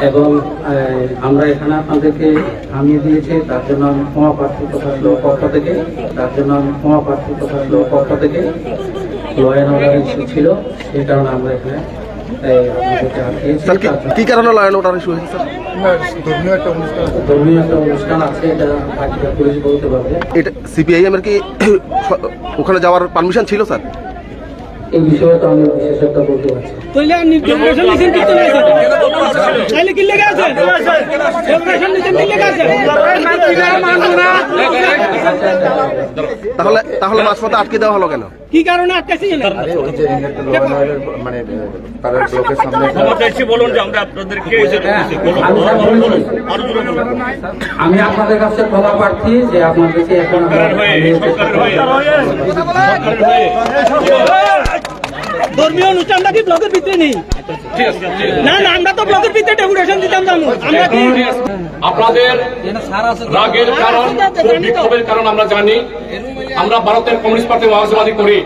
এবং আমরা এখানে আপনাদেরকে থামিয়ে দিয়েছি, তার জন্য আমি ক্ষমা প্রার্থী প্রশাসনের পক্ষ থেকে ল অ্যান্ড অর্ডার ইস্যু ছিল, সেই কারণে আমরা এখানে কি কারণে ল অ্যান্ড অর্ডার ইস্যু হয়েছে স্যার? ধর্মীয় একটা অনুষ্ঠান আছে, এটা পুলিশ বলতে পারবে। এটা সিপিআইএম এর কি ওখানে যাওয়ার পারমিশন ছিল স্যার? এই বিষয়ে তো আমি বিশেষজ্ঞ বলতে পারছি। তাহলে মাঝপথে আটকে দেওয়া হলো কেন? কি কারণে আটকাছি? আমি আপনাদের কাছে ক্ষমা প্রার্থী যে আপনাদেরকে এখন ধর্মীয় অনুষ্ঠানটা কি ব্লকের ভিতরে নেই? না না, আমরা তো ব্লকের ভিতরে ডেপুটেশন দিতাম। আপনাদের রাগের কারণ, বিক্ষোভের কারণ আমরা জানি। আমরা ভারতের কমিউনিস্ট পার্টি মার্ক্সবাদী করি,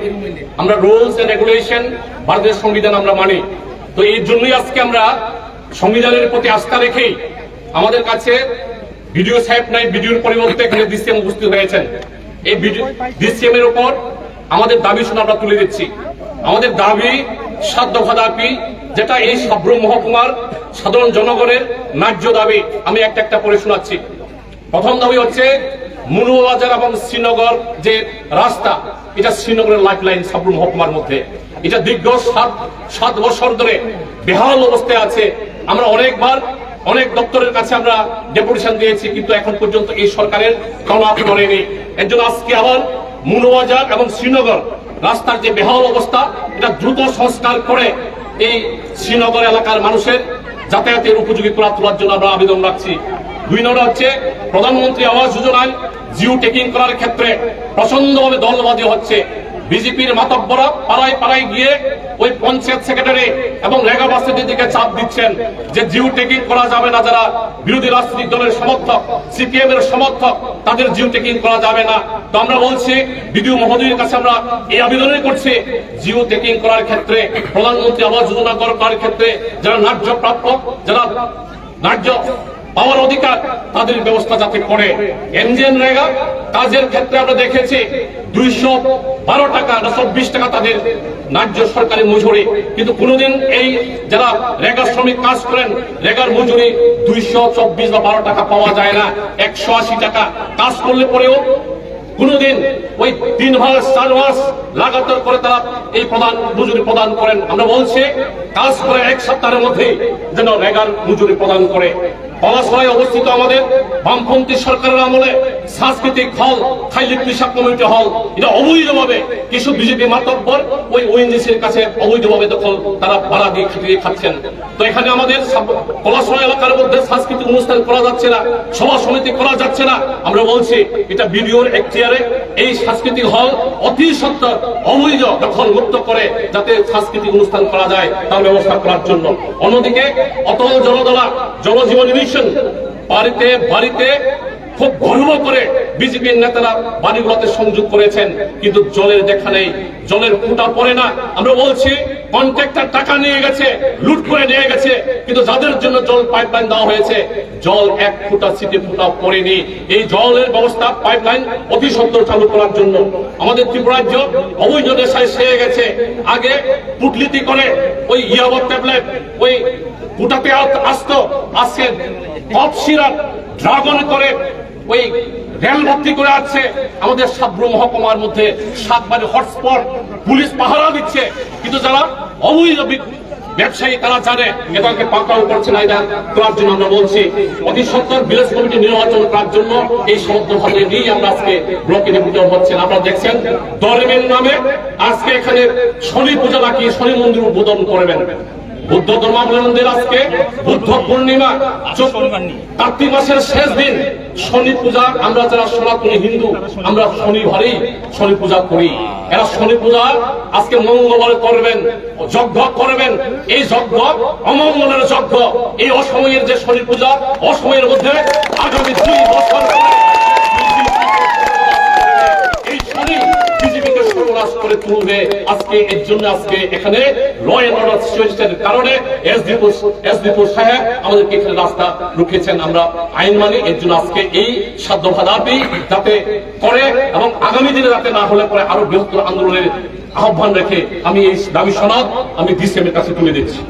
আমরা রুলস এন্ড রেগুলেশন, ভারতের সংবিধান আমরা মানি। তো এই জন্যই আজকে আমরা সংবিধানের প্রতি আস্থা রেখেই আমাদের কাছে ভিডিও সাহেব নাই, ভিডিওর পরিবর্তে এখানে ডিসিএম উপস্থিত হয়েছেন। এই ডিসিএম এর উপর আমাদের দাবি শুনে আমরা তুলে দিচ্ছি। আমাদের দাবি 7 দফা দাবি, যেটা এই সাব্রুম মহকুমার সাধারণ জনগণের ন্যায্য দাবি। আমি একটা করে শোনাচ্ছি। প্রথম দাবি হচ্ছে মনুবাজার এবং শ্রীনগর যে রাস্তা, এটা শ্রীনগরের লাইফলাইন সাব্রুম মহকুমার মধ্যে। এটা দীর্ঘ 7 বছর ধরে বেহাল অবস্থায় আছে। আমরা অনেক দপ্তরের কাছে আমরা ডেপুটেশন দিয়েছি, কিন্তু এখন পর্যন্ত এই সরকারের কোনো আপ করেনি। এর জন্য আজকে আবার মনুবাজার এবং শ্রীনগর রাস্তার যে বেহাল অবস্থা, এটা দ্রুত সংস্কার করে এই শ্রীনগর এলাকার মানুষের যাতায়াতের উপযোগী করে তোলার জন্য আমরা আবেদন রাখছি। 2 নম্বর হচ্ছে প্রধানমন্ত্রী আবাস যোজনায় জিও টেকিং করার ক্ষেত্রে প্রচন্ডভাবে দলবাদী হচ্ছে। বিজেপির মাতব্বরা পাড়ায় গিয়ে ওই পঞ্চায়েত সেক্রেটারি এবং রেগা বাসীদের দিকে চাপ দিচ্ছেন যে জিও টেকিং করা যাবে না। যারা বিরোধী রাজনৈতিক দলের সমর্থক, সিপিএম এর সমর্থক, তাদের জিও টেকিং করা যাবে না। তো আমরা বলছি, বিডিও মহোদয়ের কাছে আমরা এই আবেদনই করছি, জিও টেকিং করার ক্ষেত্রে, প্রধানমন্ত্রী আবাস যোজনা করার ক্ষেত্রে যারা ন্যায্য প্রাপ্য, যারা ন্যায্য পাওয়ার অধিকার, তাদের ব্যবস্থা যাতে করে। এনজিএন রেগা কাজের ক্ষেত্রে আমরা দেখেছি 212 টাকা, 220 টাকা তাদের ন্যায্য সরকারি মজুরি, কিন্তু কোনোদিন এই যারা রেগা শ্রমিক কাজ করেন, রেগার মজুরি 224 বা 12 টাকা পাওয়া যায় না। 180 টাকা কাজ করলে পরেও কোনদিন ওই 3 মাস 4 মাস লাগাতার করে তারা এই মজুরি প্রদান করেন। আমরা বলছি, কাজ করে 1 সপ্তাহের মধ্যে যেন রেগার মজুরি প্রদান করে। পলাশবাড়ায় অবস্থিত আমাদের বামপন্থী সরকারের আমলে সাংস্কৃতিক হল, খাইলি কৃষক কমিউনিটি হল, এটা অবৈধভাবে কিছু বিজেপি মাতব্বর ওই ওএনজিসির কাছে অবৈধভাবে দখল, তারা ভাড়া দিয়ে খাটিয়ে খাচ্ছেন। তো এখানে আমাদের পলাশবাড়া এলাকার মধ্যে সাংস্কৃতিক অনুষ্ঠান করা যাচ্ছে না, সভা সমিতি করা যাচ্ছে না। আমরা বলছি, এটা বিডিওর এখতিয়ারে এই সাংস্কৃতিক হল অতি সত্বর অবৈধ দখল মুক্ত করে যাতে সাংস্কৃতিক অনুষ্ঠান করা যায় তার ব্যবস্থা করার জন্য। অন্যদিকে অটল জলদলা জলজীবন মিশন বাড়িতে খুব গর্ব করে বিজেপির নেতারা বাড়িগুলোতে সংযোগ করেছেন, কিন্তু জলের দেখা নেই, জলের ফুটা পড়ে না। আমরা বলছি, কন্ট্রাক্টর টাকা নিয়ে গেছে, লুট করে নিয়ে গেছে, কিন্তু যাদের জন্য জল পাইপলাইন দেওয়া হয়েছে, জল 1 ফুটা সিটি ফুটা পড়েনি। এই জলের ব্যবস্থা পাইপলাইন অতি সত্বর চালু করার জন্য। আমাদের ত্রিপুরা রাজ্য অবৈধ নেশায় সেরে গেছে। আগে পুটলিতি করে ওই ইয়াবা ট্যাবলেট ওই ফুটাতে আসতো, আজকে কফ সিরাপ ড্রাগন করে ওই রেল ভর্তি করে আছে। আমাদের সাব্রুম মহকুমার মধ্যে 7 বারে হটস্পট, পুলিশ পাহারা দিচ্ছে, কিন্তু যারা অবৈধ ব্যবসায়ী তারা জানে এটাকে পাকাও করছে না। এটা করার জন্য আমরা বলছি, অতি সত্বর ভিলেজ কমিটি নির্বাচন করার জন্য এই সমস্ত ভাবে নিয়ে আমরা আজকে ব্লকে ডেপুটেশন হচ্ছেন। আপনারা দেখছেন, ধর্মের নামে আজকে এখানে শনি পূজা নাকি শনি মন্দির উদ্বোধন করবেন। বুদ্ধ ধর্মাবলম্বীদের আজকে বুদ্ধ পূর্ণিমা, কার্তিক মাসের শেষ দিন শনি পূজা। আমরা যারা সনাতনী হিন্দু, আমরা শনিবারেই শনি পূজা করি। এরা শনি পূজা আজকে মঙ্গলবারে করবেন, যজ্ঞ করবেন। এই যজ্ঞ অমঙ্গলের যজ্ঞ। এই অসময়ের যে শনি পূজা, অসময়ের মধ্যে আগামী 2 বছর এই শনি বিজেপিকে সর্বনাশ করে তুলবে। আজকে এর জন্য আজকে এখানে ল এন্ড অর্ডার সিচুয়েশনের কারণে এসডিপুর সাহেব আমাদেরকে এখানে রাস্তা রুখিয়েছেন। আমরা আইন মানি, এর জন্য আজকে এই সাধ্যবাধা দাবি যাতে করে এবং আগামী দিনে যাতে না হলে পরে আরো বৃহত্তর আন্দোলনের আহ্বান রেখে আমি এই দাবি সনদ আমি ডিসিএম এর কাছে তুলে দিচ্ছি।